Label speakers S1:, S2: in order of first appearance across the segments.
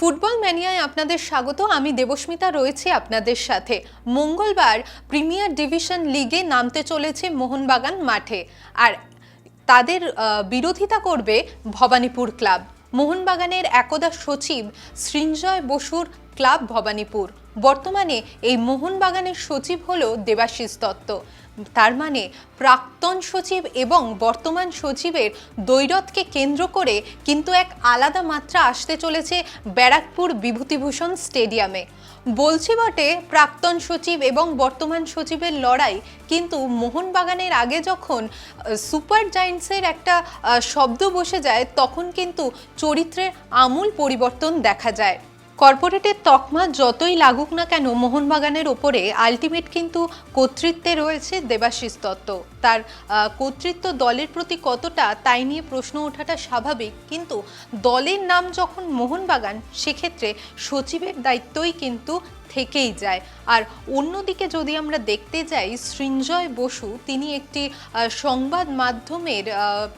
S1: Football ম্যানিয়ায় আপনাদের স্বাগত। আমি দেবস্মিতা রয়েছি আপনাদের সাথে। মঙ্গলবার প্রিমিয়ার ডিভিশন লিগে নামতে চলেছে মোহনবাগান মাঠে, আর তাদের বিরোধিতা করবে ভবানীপুর ক্লাব। মোহনবাগানের একদা সচিব সৃঞ্জয় বসুর ক্লাব ভবানীপুর। বর্তমানে এই মোহনবাগানের সচিব হলো দেবাশিস দত্ত। তার মানে প্রাক্তন সচিব এবং বর্তমান সচিবের দ্বৈরথকে কেন্দ্র করে কিন্তু এক আলাদা মাত্রা আসতে চলেছে ব্যারাকপুর বিভূতিভূষণ স্টেডিয়ামে। বলছি বটে প্রাক্তন সচিব এবং বর্তমান সচিবের লড়াই, কিন্তু মোহনবাগানের আগে যখন সুপার জায়ান্টসের একটা শব্দ বসে যায় তখন কিন্তু চরিত্রের আমূল পরিবর্তন দেখা যায়। কর্পোরেটের তকমা যতই লাগুক না কেন মোহনবাগানের ওপরে আলটিমেট কিন্তু কর্তৃত্বে রয়েছে দেবাশিস দত্ত। তার কর্তৃত্ব দলের প্রতি কতটা তাই নিয়ে প্রশ্ন ওঠাটা স্বাভাবিক, কিন্তু দলের নাম যখন মোহনবাগান সেক্ষেত্রে সচিবের দায়িত্বই কিন্তু থেকেই যায়। আর অন্যদিকে যদি আমরা দেখতে যাই, সৃঞ্জয় বসু তিনি একটি সংবাদ মাধ্যমের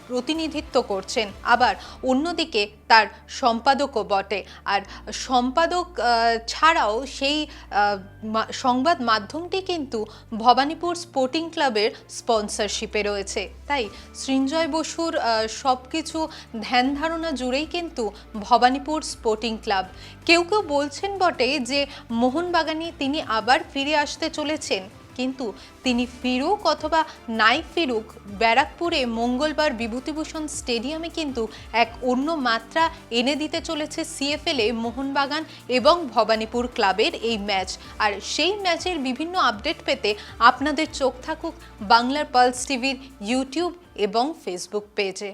S1: প্রতিনিধিত্ব করছেন, আবার অন্যদিকে তার সম্পাদকও বটে। আর সম্পাদক ছাড়াও সেই সংবাদ মাধ্যমটি কিন্তু ভবানীপুর স্পোর্টিং ক্লাবের স্পন্সরশিপে রয়েছে। তাই সৃঞ্জয় বসুর সব কিছু ধ্যান ধারণা জুড়েই কিন্তু ভবানীপুর স্পোর্টিং ক্লাব। কেউ কেউ বলছেন বটে যে মোহনবাগানে তিনি আবার ফিরে আসতে চলেছেন, কিন্তু তিনি ফিরুক অথবা নাই ফিরুক, ব্যারাকপুরে মঙ্গলবার বিভূতিভূষণ স্টেডিয়ামে কিন্তু এক অন্য মাত্রা এনে দিতে চলেছে সিএফএল-এ মোহনবাগান এবং ভবানীপুর ক্লাবের এই ম্যাচ। আর সেই ম্যাচের বিভিন্ন আপডেট পেতে আপনাদের চোখ থাকুক বাংলার পালস টিভির ইউটিউব এবং ফেসবুক পেজে।